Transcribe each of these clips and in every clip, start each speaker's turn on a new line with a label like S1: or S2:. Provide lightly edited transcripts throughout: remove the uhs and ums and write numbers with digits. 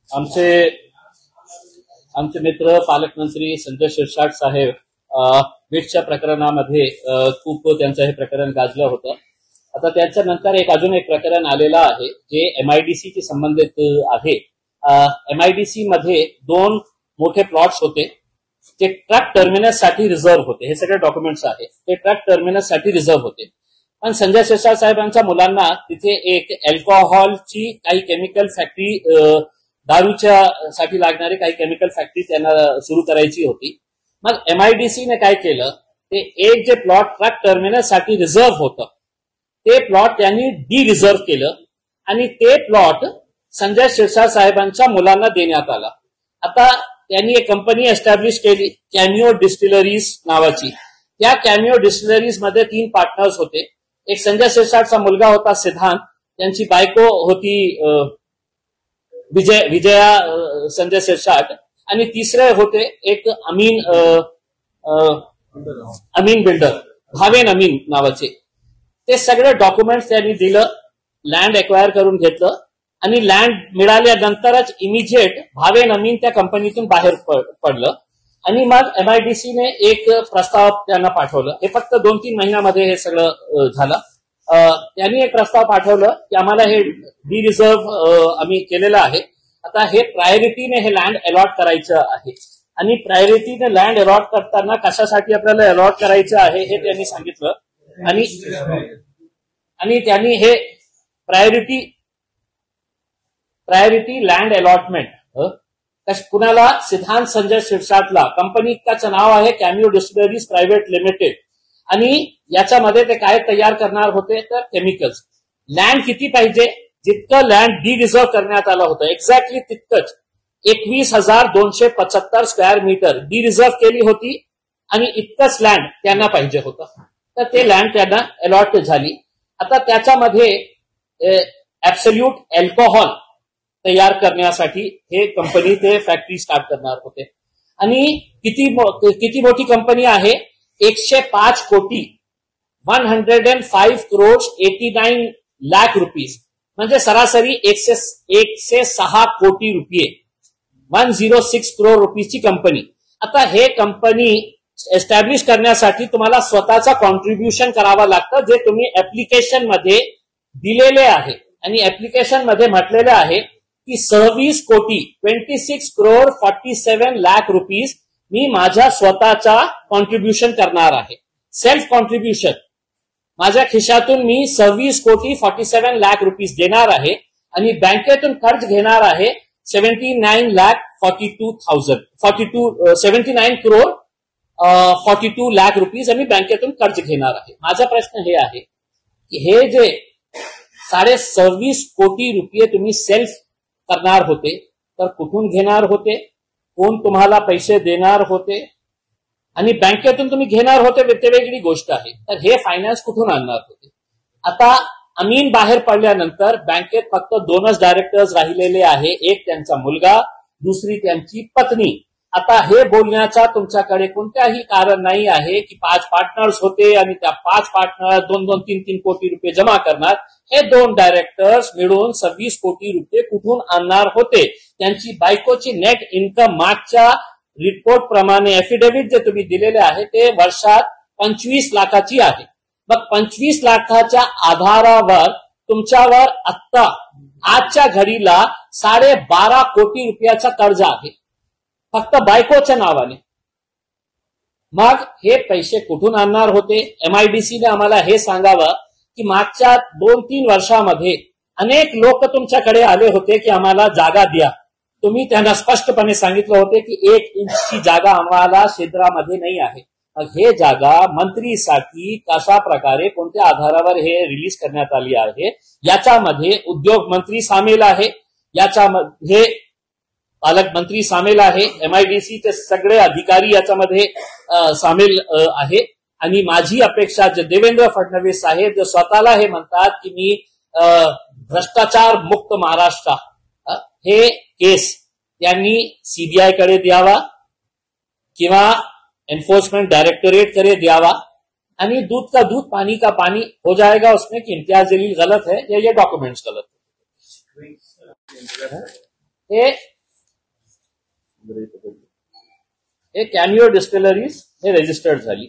S1: आमचे आमचे मित्र पालकमंत्री संजय शिरसाट साहेब बीडच्या प्रकरणामध्ये खूप त्यांचं हे प्रकरण गाजलं होतं. आता त्याच्यानंतर अजून एक प्रकरण आलेलं आहे जे MIDC शी संबंधित आहे. MIDC मध्ये 2 मोठे प्लॉट्स होते. ते ट्रक टर्मिनस साठी रिझर्व्ह होते. हे सगळे डॉक्युमेंट्स आहेत. ते ट्रक टर्मिनस साठी रिझर्व्ह होते. पण संजय शिरसाट साहेबांच्या मुलांना तिथे एक अल्कोहोलची काही केमिकल फॅक्टरी, दारूच्या साठी लागणारी काही केमिकल फॅक्टरी त्यांना सुरू करायची होती. मग MIDC ने काय केलं, ते एक जे प्लॉट ट्रक टर्मिनस साठी रिझर्व्ह होतं ते प्लॉट त्यांनी डी रिझर्व्ह केलं आणि ते प्लॉट संजय शिरसाट साहेबांच्या मुलांना देण्यात आला. आता त्यांनी एक कंपनी एस्टॅब्लिश केली कॅमिओ डिस्टिलरीज नावाची. त्या कॅमिओ डिस्टिलरीज मध्ये 3 पार्टनर्स होते. एक संजय शिरसाटचा मुलगा होता सिद्धांत, त्यांची बायको होती विजया संजय शिरसाट, आणि तिसरे होते एक अमीन बिल्डर, भावेन अमीन नावाचे. ते सगळे डॉक्युमेंट्स त्यांनी दिलं, लँड एक्वायर करून घेतलं आणि लँड मिळाल्यानंतरच इमिजिएट भावेन अमीन त्या कंपनीतून बाहेर पडलं. आणि मग MIDC ने एक प्रस्ताव त्यांना पाठवलं. हे फक्त 2-3 महिन्यामध्ये हे सगळं झालं. त्यांनी एक प्रस्ताव पाठवलं की आम्हाला हे डी रिझर्व्ह आम्ही केलेलं आहे. आता हे प्रायोरिटीने हे लँड अलॉट करायचं आहे आणि प्रायोरिटीने लँड अलॉट करताना कशासाठी आपल्याला अलॉट करायचं आहे हे त्यांनी सांगितलं. आणि त्यांनी हे प्रायोरिटी लँड अलॉटमेंट कुणाला, सिद्धांत संजय शिरसाटला. कंपनीचं नाव आहे कॅमिओ डिस्टिलरीज प्रायव्हेट लिमिटेड. आणि याच्यामध्ये ते काय तयार करणार होते तर केमिकल्स. लँड किती पाहिजे, जितकं लँड डी रिझर्व्ह करण्यात आलं होतं एक्झॅक्टली तितकंच 21,275 स्क्वेअर मीटर डी रिझर्व्ह केली होती आणि इतकंच लँड त्यांना पाहिजे होतं. तर ते लँड त्यांना अलॉट झाली. आता त्याच्यामध्ये ऍब्सोल्यूट अल्कोहोल तयार करण्यासाठी हे कंपनी ते फॅक्टरी स्टार्ट करणार होते. आणि किती मोठी कंपनी आहे, 105 कोटी 105 crores 89 लाख रुपीज, म्हणजे सरासरी 106 कोटी रुपये, 106 करोड रुपीची कंपनी. आता हे कंपनी एस्टॅब्लिश करण्यासाठी तुम्हाला स्वतःचा कॉन्ट्रीब्युशन करावं लागतं, जे तुम्ही ऍप्लिकेशन मध्ये दिलेले आहे. आणि ऍप्लिकेशन मध्ये म्हटलेले आहे की 26 कोटी 26 crore 47 लाख रुपीज मी माझ्या स्वतःचा कॉन्ट्रीब्युशन करणार आहे. सेल्फ कॉन्ट्रीब्युशन माझ्या खिशातून मी 26 कोटी 47 लाख रुपीज देणार आहे आणि बँकेतून कर्ज घेणार आहे 79 crore 42 लाख रुपीज आम्ही बँकेतून कर्ज घेणार आहे. माझा प्रश्न हे आहे की हे जे 26.5 कोटी रुपये तुम्ही सेल्फ करणार होते तर कुठून घेणार होते, कोण तुम्हाला पैसे देणार होते, आणि बँकेतून तुम्ही घेणार होते ते वेगळी गोष्ट आहे. तर हे फायनान्स कुठून आणणार होते. आता अमीन बाहेर पडल्यानंतर बँकेत फक्त 2च डायरेक्टर्स राहिलेले आहे, एक त्यांचा मुलगा, दुसरी त्यांची पत्नी. आता हे बोलण्याचा तुमच्याकडे कोणत्याही कारण नाही आहे की 5 पार्टनर्स होते आणि त्या 5 पार्टनर 2-3 कोटी रुपये जमा करणार. हे 2 डायरेक्टर्स मिळून 26 कोटी रुपये कुठून आणणार होते. त्यांची बायकोची नेट इन्कम मागच्या रिपोर्ट प्रमाणे एफिडेव्हिट जे तुम्ही दिलेले आहे ते वर्षात 25 लाखाची आहे. मग 25 लाखाच्या आधारावर तुमच्यावर आत्ता आजच्या घडीला 12.5 कोटी रुपयाचा कर्ज आहे फक्त बायकोच्या नावाने. मग हे पैसे कुठून आणणार होते. MIDC ने आम्हाला हे सांगावं की मागच्या 2-3 वर्षामध्ये अनेक लोक तुमच्याकडे आले होते की आम्हाला जागा द्या. तुम्ही त्यांना स्पष्टपणे सांगितलं होते की 1 इंचची जागा आम्हाला क्षेत्रामध्ये नाही आहे. मग हे जागा मंत्रीसाठी कशा प्रकारे कोणत्या आधारावर हे रिलीज करण्यात आली आहे, याच्यामध्ये उद्योग मंत्री सामील आहे, याच्यामध्ये पालकमंत्री सामील आहे, MIDC चे सगळे अधिकारी याच्यामध्ये सामील आहे. आणि माझी अपेक्षा जे देवेंद्र फडणवीस साहेब जे स्वतःला हे म्हणतात की मी भ्रष्टाचार मुक्त महाराष्ट्र, हे केस त्यांनी CBI कडे द्यावा किंवा एन्फोर्समेंट डायरेक्टोरेट कडे द्यावा. आणि दूध का दूध पानी का पानी हो जाएगा उसमें कि इम्तियाज जलील गलत है या ये डॉक्यूमेंट्स गलत है. हे कॅनिओ डिस्टिलरीज हे रजिस्टर्ड झाली.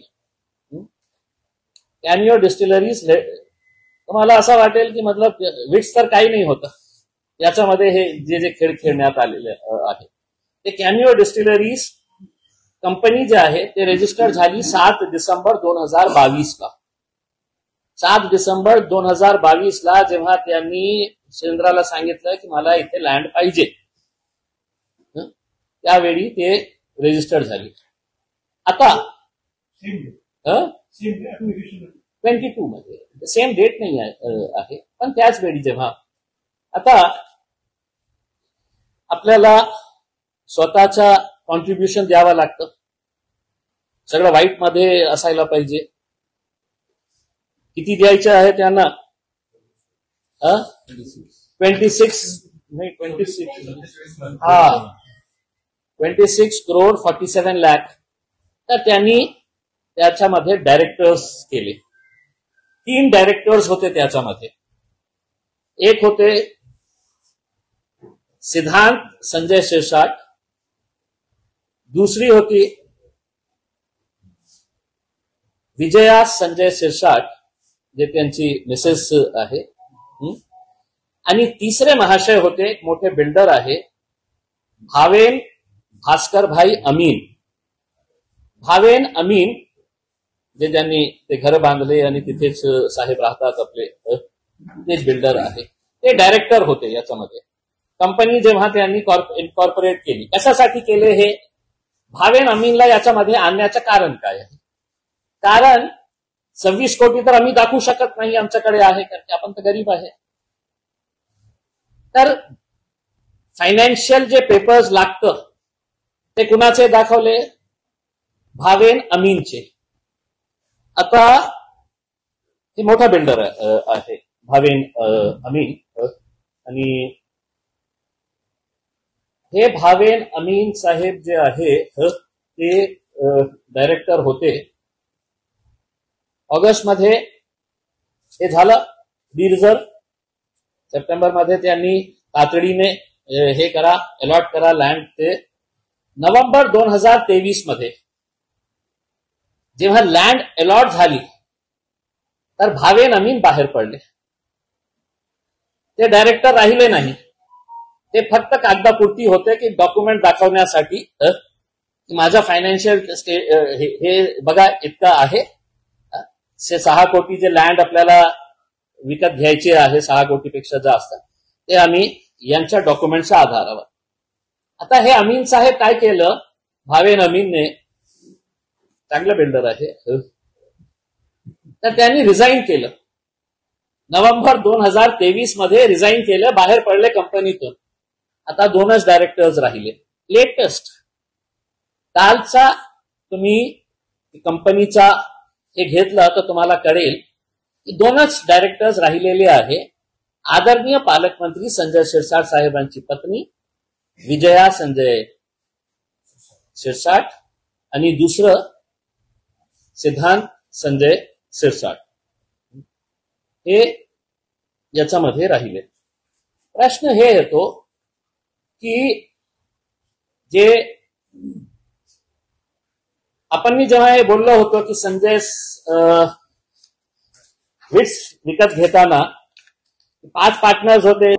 S1: कॅनिओ डिस्टिलरीज, तुम्हाला असं वाटेल की मतलब विट्स तर काही नाही होतं याच्यामध्ये, हे जे जे खेळ खेळण्यात आलेले आहे ते कॅनिओ डिस्टिलरीज कंपनी जे आहे ते रजिस्टर्ड झाली 7 डिसेंबर 2022 ला. 7 डिसेंबर 2022 ला जेव्हा त्यांनी शेंद्राला सांगितलं की मला इथे लँड पाहिजे, त्यावेळी ते रजिस्टर्ड झाली. आता 22 मध्ये सेम डेट नाही आहे, पण त्याच वेळी जेव्हा आता आपल्याला स्वतःचा कॉन्ट्रीब्युशन द्यावं लागतं, सगळं व्हाईट मध्ये असायला पाहिजे. किती द्यायचे आहे त्यांना? 26 करोड 47 लाख. तर त्यांनी त्याच्यामध्ये डायरेक्टर्स केले. 3 डायरेक्टर्स होते त्याच्यामध्ये. एक होते सिद्धांत संजय शिरसाट, दुसरी होती विजया संजय शिरसाट जे त्यांची मिसेस आहे, आणि तिसरे महाशय होते एक मोठे बिल्डर आहे भावेन भास्कर भाई अमीन. भावेन अमीन जे ज्यांनी ते घर बांधले आणि तिथेच साहेब राहतात आपले, तेच बिल्डर आहे, ते डायरेक्टर होते याच्यामध्ये. कंपनी जेव्हा त्यांनी इन्कॉर्पोरेट केली, कशासाठी केले हे? भावेन अमीनला याच्यामध्ये आणण्याचं कारण काय आहे? कारण 26 कोटी तर आम्ही दाखवू शकत नाही आमच्याकडे आहे, कारण आपण तर गरीब आहे. तर फायनान्शियल जे पेपर्स लागतं ते कुणाचे दाखवले? भावेन अमीनचे. आता हे मोठा बिल्डर आहे भावेन अमीन, आणि हे भावेन अमीन साहेब जे आहे ते डायरेक्टर होते. ऑगस्ट मध्ये हे झालं डीरिझर्व. सप्टेंबर मध्ये त्यांनी तातडीने हे करा, अलॉट करा लँड. ते नोव्हेंबर 2023 मध्ये जेव्हा लँड अलॉट झाली तर भावेन अमीन बाहेर पडले. ते डायरेक्टर राहिले नाही, ते फक्त कागदापुरती होते की डॉक्युमेंट दाखवण्यासाठी माझा फायनान्शियल हे बघा इतका आहे. 6 कोटी जे लँड आपल्याला विकत घ्यायचे आहे, 6 कोटीपेक्षा जास्त, ते आम्ही यांच्या डॉक्युमेंटच्या आधारावर. आता हे अमीन साहेब काय केलं? भावेन अमीनने, चांगलं बिल्डर आहे, तर त्यांनी रिझाईन केलं. नोव्हेंबर 2023 मध्ये रिझाईन केलं, बाहेर पडले कंपनीतून. आता 2च डायरेक्टर्स राहिले. लेटेस्ट कालचा तुम्ही कंपनीचा हे घेतलं तर तुम्हाला कळेल की 2च डायरेक्टर्स राहिलेले आहे. आदरणीय पालकमंत्री संजय शिरसाट साहेबांची पत्नी विजया संजय शिरसाट आणि दुसरं सिद्धांत संजय शिरसाट, हे याच्यामध्ये राहिले. प्रश्न हे येतो की जे आपण मी जेव्हा हे बोललो होतो की संजय विट्स विकत घेताना 5 पार्टनर्स होते,